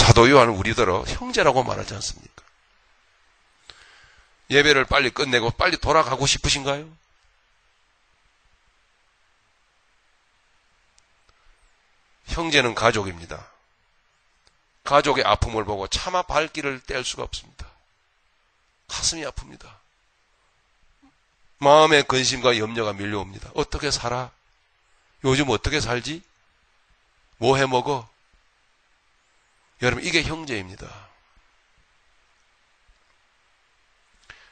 사도 요한은 우리더러 형제라고 말하지 않습니까? 예배를 빨리 끝내고 빨리 돌아가고 싶으신가요? 형제는 가족입니다. 가족의 아픔을 보고 차마 발길을 뗄 수가 없습니다. 가슴이 아픕니다. 마음의 근심과 염려가 밀려옵니다. 어떻게 살아? 요즘 어떻게 살지? 뭐 해먹어? 여러분, 이게 형제입니다.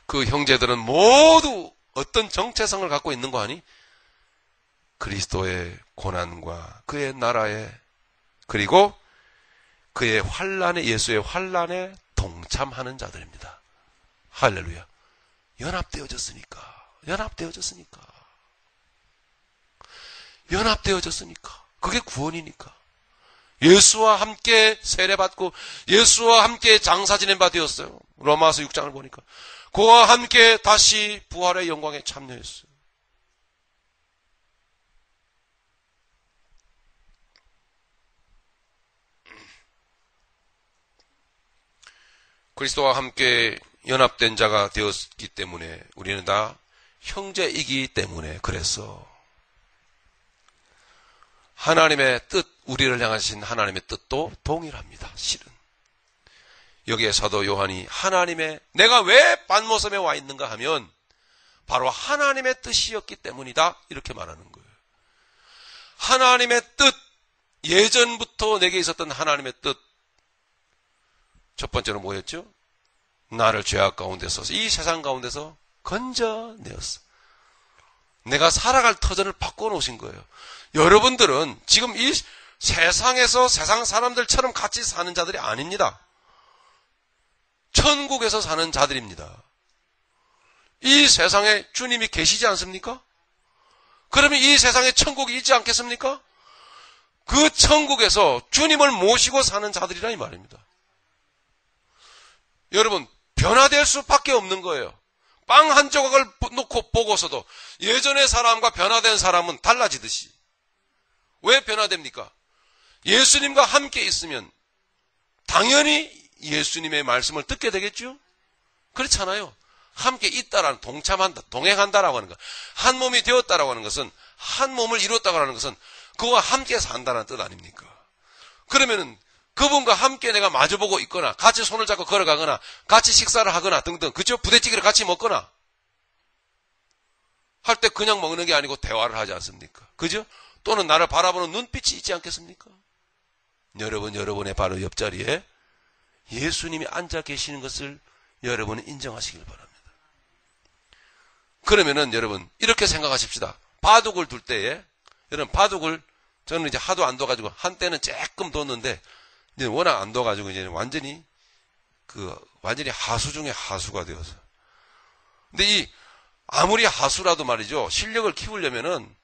그 형제들은 모두 어떤 정체성을 갖고 있는 거 아니? 그리스도의 고난과 그의 나라에, 그리고 그의 환난에, 예수의 환난에 동참하는 자들입니다. 할렐루야. 연합되어졌으니까. 그게 구원이니까. 예수와 함께 세례받고 예수와 함께 장사 지낸 바 되었어요. 로마서 6장을 보니까 그와 함께 다시 부활의 영광에 참여했어요. 그리스도와 함께 연합된 자가 되었기 때문에 우리는 다 형제이기 때문에, 그래서 하나님의 뜻, 우리를 향하신 하나님의 뜻도 동일합니다. 실은 여기에 사도 요한이 내가 왜 patmos에 와 있는가 하면 바로 하나님의 뜻이었기 때문이다, 이렇게 말하는 거예요. 하나님의 뜻, 예전부터 내게 있었던 하나님의 뜻. 첫 번째는 뭐였죠? 나를 죄악 가운데서, 이 세상 가운데서 건져내었어. 내가 살아갈 터전을 바꿔놓으신 거예요. 여러분들은 지금 이 세상에서 세상 사람들처럼 같이 사는 자들이 아닙니다. 천국에서 사는 자들입니다. 이 세상에 주님이 계시지 않습니까? 그러면 이 세상에 천국이 있지 않겠습니까? 그 천국에서 주님을 모시고 사는 자들이라 이 말입니다. 여러분, 변화될 수밖에 없는 거예요. 빵 한 조각을 놓고 보고서도 예전의 사람과 변화된 사람은 달라지듯이. 왜 변화됩니까? 예수님과 함께 있으면 당연히 예수님의 말씀을 듣게 되겠죠? 그렇잖아요. 함께 있다라는, 동참한다, 동행한다라고 하는 것, 한 몸이 되었다라고 하는 것은, 한 몸을 이뤘다고 하는 것은 그와 함께 산다는 뜻 아닙니까? 그러면은 그분과 함께 내가 마주보고 있거나 같이 손을 잡고 걸어가거나 같이 식사를 하거나 등등, 그죠? 부대찌개를 같이 먹거나 할 때 그냥 먹는 게 아니고 대화를 하지 않습니까? 그죠? 또는 나를 바라보는 눈빛이 있지 않겠습니까? 여러분의 바로 옆자리에 예수님이 앉아 계시는 것을 여러분은 인정하시길 바랍니다. 그러면은 여러분 이렇게 생각하십시다. 바둑을 둘 때에, 여러분 바둑을 저는 이제 하도 안 둬가지고 한때는 조금 뒀는데 이제 워낙 안 둬가지고 이제 완전히 하수 중에 하수가 되어서. 근데 아무리 하수라도 말이죠, 실력을 키우려면은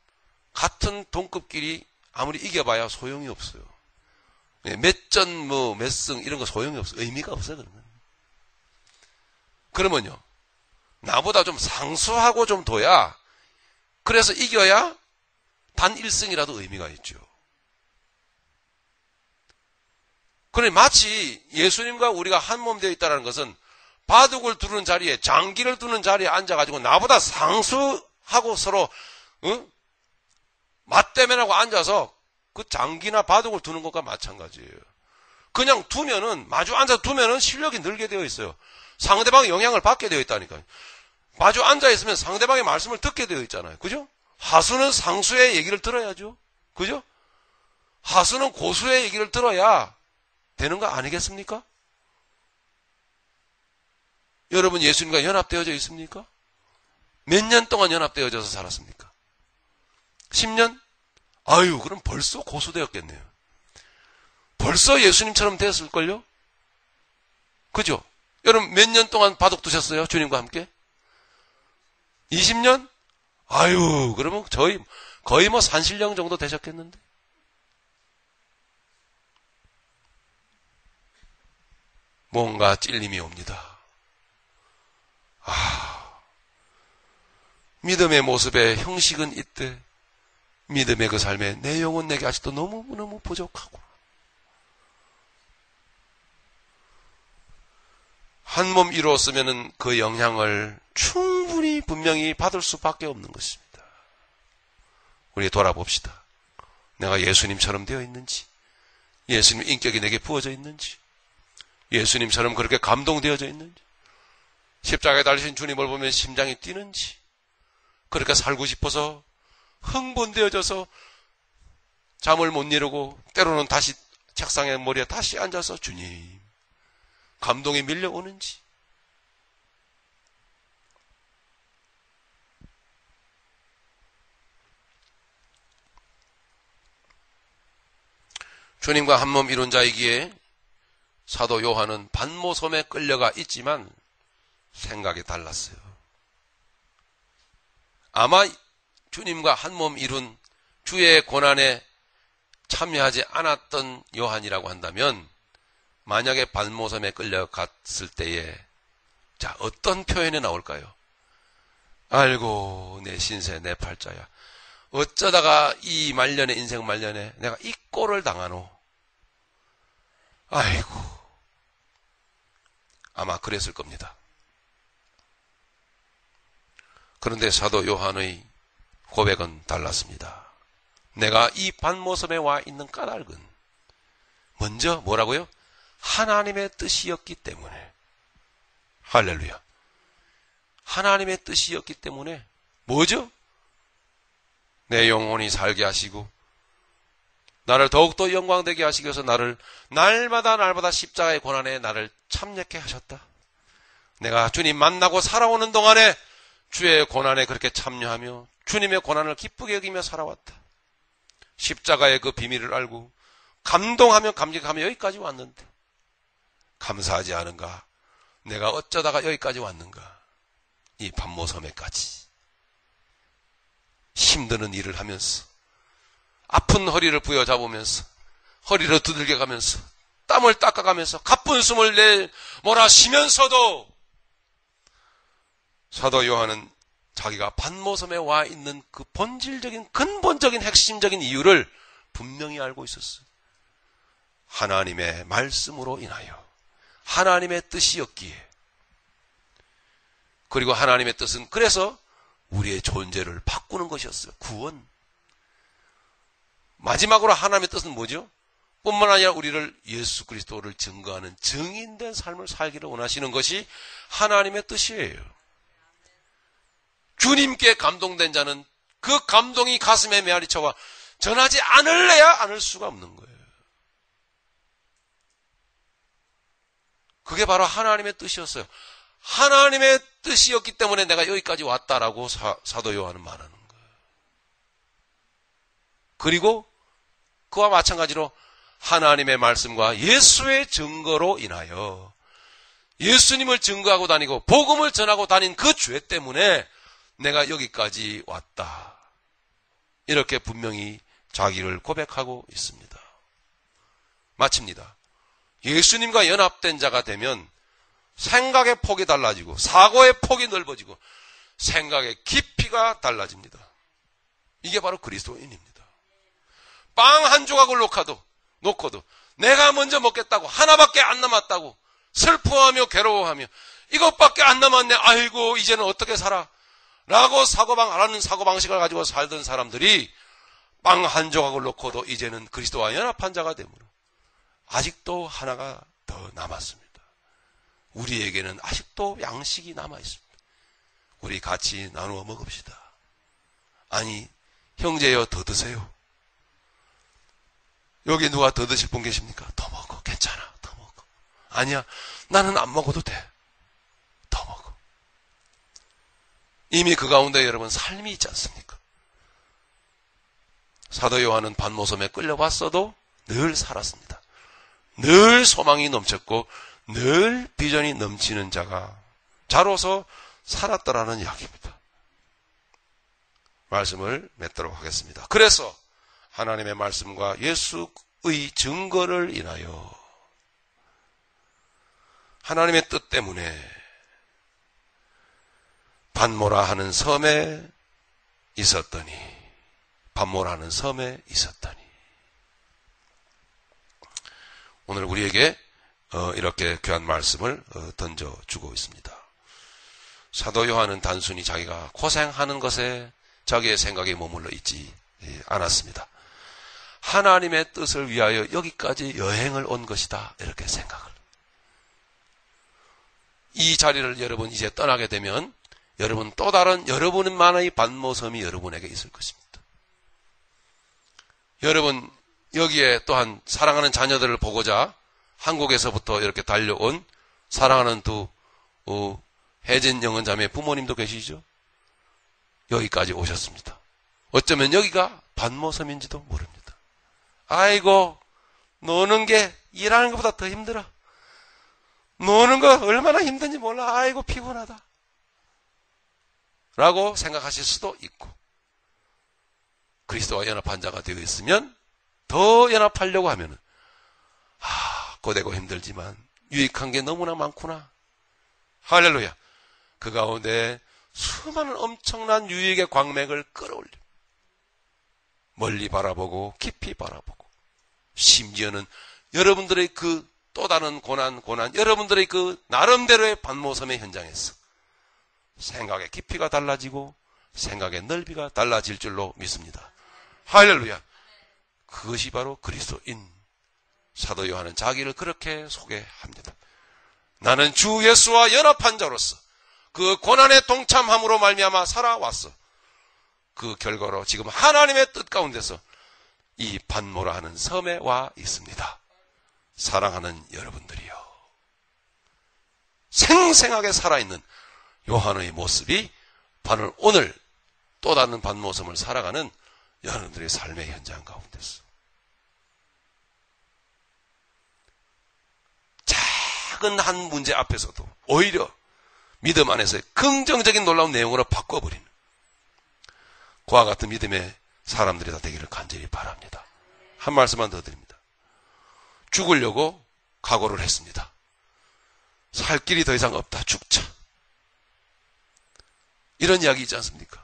같은 동급끼리 아무리 이겨봐야 소용이 없어요. 몇 전, 몇 승 이런 거 소용이 없어요. 의미가 없어요. 그러면요, 나보다 좀 상수하고 좀 둬야, 그래서 이겨야 단 1승이라도 의미가 있죠. 그러니 마치 예수님과 우리가 한 몸 되어 있다는 것은 바둑을 두는 자리에, 장기를 두는 자리에 앉아가지고 나보다 상수하고 서로 맞대면하고 앉아서 그 장기나 바둑을 두는 것과 마찬가지예요. 그냥 두면은, 마주 앉아서 두면은 실력이 늘게 되어 있어요. 상대방의 영향을 받게 되어 있다니까요. 마주 앉아있으면 상대방의 말씀을 듣게 되어 있잖아요. 그죠? 하수는 상수의 얘기를 들어야죠. 그죠? 하수는 고수의 얘기를 들어야 되는 거 아니겠습니까? 여러분 예수님과 연합되어져 있습니까? 몇 년 동안 연합되어져서 살았습니까? 10년? 아유, 그럼 벌써 고수되었겠네요. 벌써 예수님처럼 됐을걸요? 그죠? 여러분 몇 년 동안 바둑 두셨어요? 주님과 함께? 20년? 아유, 그러면 거의 뭐 산신령 정도 되셨겠는데? 뭔가 찔림이 옵니다. 믿음의 모습에 형식은 있되 믿음의 그 삶에 내 영혼 내게 아직도 너무너무 부족하고, 한 몸 이루었으면 그 영향을 충분히 분명히 받을 수밖에 없는 것입니다. 우리 돌아봅시다. 내가 예수님처럼 되어 있는지, 예수님 인격이 내게 부어져 있는지, 예수님처럼 그렇게 감동되어져 있는지, 십자가에 달리신 주님을 보면 심장이 뛰는지, 그렇게 살고 싶어서 흥분되어져서 잠을 못 이루고 때로는 다시 책상에 머리에 다시 앉아서 주님 감동이 밀려오는지, 주님과 한 몸 이룬 자이기에 사도 요한은 반모섬에 끌려가 있지만 생각이 달랐어요. 아마 주님과 한 몸 이룬 주의 고난에 참여하지 않았던 요한이라고 한다면 만약에 반모섬에 끌려갔을 때에 자 어떤 표현이 나올까요? 아이고 내 신세 내 팔자야, 어쩌다가 이 말년에 인생 말년에 내가 이 꼴을 당하노. 아이고, 아마 그랬을 겁니다. 그런데 사도 요한의 고백은 달랐습니다. 내가 이 반모섬에 와 있는 까닭은 먼저 뭐라고요? 하나님의 뜻이었기 때문에. 할렐루야. 하나님의 뜻이었기 때문에 뭐죠? 내 영혼이 살게 하시고 나를 더욱더 영광되게 하시기 위해서 나를 날마다 십자가의 고난에 나를 참여케 하셨다. 내가 주님 만나고 살아오는 동안에 주의 고난에 그렇게 참여하며 주님의 고난을 기쁘게 여기며 살아왔다. 십자가의 그 비밀을 알고 감동하며 감격하며 여기까지 왔는데 감사하지 않은가? 내가 어쩌다가 여기까지 왔는가? 이 반모섬에까지 힘드는 일을 하면서 아픈 허리를 부여잡으면서 허리를 두들겨 가면서 땀을 닦아가면서 가쁜 숨을 몰아쉬면서도 사도 요한은 자기가 반모섬에 와 있는 그 본질적인 근본적인 핵심적인 이유를 분명히 알고 있었어요. 하나님의 말씀으로 인하여 하나님의 뜻이었기에, 그리고 하나님의 뜻은 그래서 우리의 존재를 바꾸는 것이었어요. 구원. 마지막으로 하나님의 뜻은 뭐죠? 뿐만 아니라 우리를 예수 그리스도를 증거하는 증인된 삶을 살기를 원하시는 것이 하나님의 뜻이에요. 주님께 감동된 자는 그 감동이 가슴에 메아리쳐와 전하지 않을래야 않을 수가 없는 거예요. 그게 바로 하나님의 뜻이었어요. 하나님의 뜻이었기 때문에 내가 여기까지 왔다라고 사도 요한은 말하는 거예요. 그리고 그와 마찬가지로 하나님의 말씀과 예수의 증거로 인하여 예수님을 증거하고 다니고 복음을 전하고 다닌 그 죄 때문에 내가 여기까지 왔다. 이렇게 분명히 자기를 고백하고 있습니다. 마칩니다. 예수님과 연합된 자가 되면 생각의 폭이 달라지고 사고의 폭이 넓어지고 생각의 깊이가 달라집니다. 이게 바로 그리스도인입니다. 빵 한 조각을 놓고도 내가 먼저 먹겠다고 하나밖에 안 남았다고 슬퍼하며 괴로워하며 이것밖에 안 남았네. 아이고 이제는 어떻게 살아? 라고 사고방식을 가지고 살던 사람들이 빵 한 조각을 놓고도 이제는 그리스도와 연합한 자가 되므로 아직도 하나가 더 남았습니다. 우리에게는 아직도 양식이 남아있습니다. 우리 같이 나누어 먹읍시다. 아니 형제여 더 드세요. 여기 누가 더 드실 분 계십니까? 더 먹어. 괜찮아. 더 먹어. 아니야. 나는 안 먹어도 돼. 더 먹어. 이미 그 가운데 여러분 삶이 있지 않습니까? 사도 요한은 반모섬에 끌려왔어도 늘 살았습니다. 늘 소망이 넘쳤고 늘 비전이 넘치는 자로서 살았더라는 이야기입니다. 말씀을 맺도록 하겠습니다. 그래서 하나님의 말씀과 예수의 증거를 인하여 하나님의 뜻 때문에 반모라 하는 섬에 있었더니 오늘 우리에게 이렇게 귀한 말씀을 던져주고 있습니다. 사도 요한은 단순히 자기가 고생하는 것에 자기의 생각에 머물러 있지 않았습니다. 하나님의 뜻을 위하여 여기까지 여행을 온 것이다, 이렇게 생각을. 이 자리를 여러분 이제 떠나게 되면 여러분 또 다른 여러분만의 반모섬이 여러분에게 있을 것입니다. 여러분 여기에 또한 사랑하는 자녀들을 보고자 한국에서부터 이렇게 달려온 사랑하는 두 혜진 영은 자매 부모님도 계시죠? 여기까지 오셨습니다. 어쩌면 여기가 반모섬인지도 모릅니다. 아이고, 노는 게 일하는 것보다 더 힘들어. 노는 거 얼마나 힘든지 몰라. 아이고, 피곤하다. 라고 생각하실 수도 있고, 그리스도와 연합한 자가 되어 있으면 더 연합하려고 하면은 고되고 힘들지만 유익한 게 너무나 많구나. 할렐루야. 그 가운데 수많은 엄청난 유익의 광맥을 끌어올려 멀리 바라보고 깊이 바라보고, 심지어는 여러분들의 그 또 다른 고난, 여러분들의 그 나름대로의 반모섬의 현장에서 생각의 깊이가 달라지고 생각의 넓이가 달라질 줄로 믿습니다. 할렐루야. 그것이 바로 그리스도인. 사도 요한은 자기를 그렇게 소개합니다. 나는 주 예수와 연합한 자로서 그 고난에 동참함으로 말미암아 살아왔어. 그 결과로 지금 하나님의 뜻 가운데서 이 반모라 하는 섬에 와 있습니다. 사랑하는 여러분들이요, 생생하게 살아있는 요한의 모습이 바로 오늘 또 다른 반모섬을 살아가는 여러분들의 삶의 현장 가운데서 작은 한 문제 앞에서도 오히려 믿음 안에서의 긍정적인 놀라운 내용으로 바꿔버리는 그와 같은 믿음의 사람들이 다 되기를 간절히 바랍니다. 한 말씀만 더 드립니다. 죽으려고 각오를 했습니다. 살 길이 더 이상 없다. 죽자. 이런 이야기 있지 않습니까?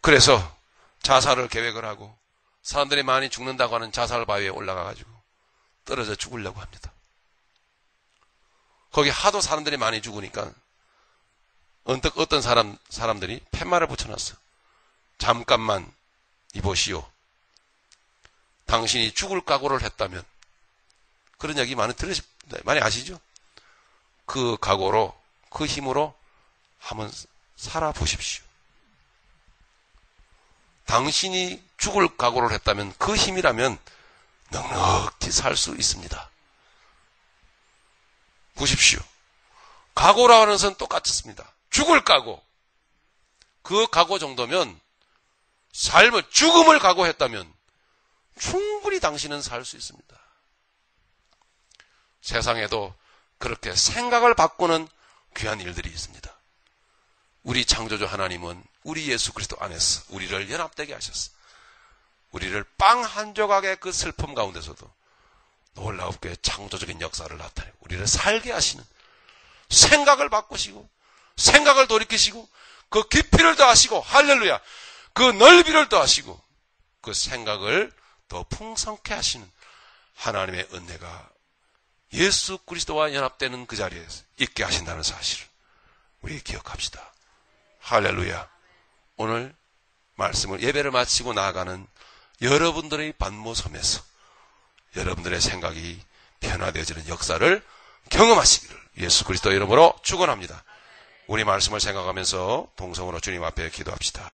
그래서 자살을 계획을 하고 사람들이 많이 죽는다고 하는 자살 바위에 올라가가지고 떨어져 죽으려고 합니다. 거기 하도 사람들이 많이 죽으니까 언뜻 어떤 사람들이 팻말을 붙여놨어. 잠깐만 이보시오. 당신이 죽을 각오를 했다면, 그런 이야기 많이 많이 아시죠? 그 각오로, 그 힘으로 한번 살아보십시오. 당신이 죽을 각오를 했다면, 그 힘이라면 넉넉히 살 수 있습니다. 보십시오. 각오라 하는 것은 똑같습니다. 죽을 각오. 그 각오 정도면, 죽음을 각오했다면 충분히 당신은 살 수 있습니다. 세상에도 그렇게 생각을 바꾸는 귀한 일들이 있습니다. 우리 창조주 하나님은 우리 예수 그리스도 안에서 우리를 연합되게 하셨어. 우리를 빵 한 조각의 그 슬픔 가운데서도 놀랍게 창조적인 역사를 나타내고 우리를 살게 하시는, 생각을 바꾸시고 생각을 돌이키시고 그 깊이를 더하시고, 할렐루야, 그 넓이를 더하시고 그 생각을 더 풍성케 하시는 하나님의 은혜가 예수 그리스도와 연합되는 그 자리에 있게 하신다는 사실을 우리 기억합시다. 할렐루야. 오늘 말씀을, 예배를 마치고 나아가는 여러분들의 반모섬에서 여러분들의 생각이 변화되어지는 역사를 경험하시기를 예수 그리스도 이름으로 축원합니다. 우리 말씀을 생각하면서 동성으로 주님 앞에 기도합시다.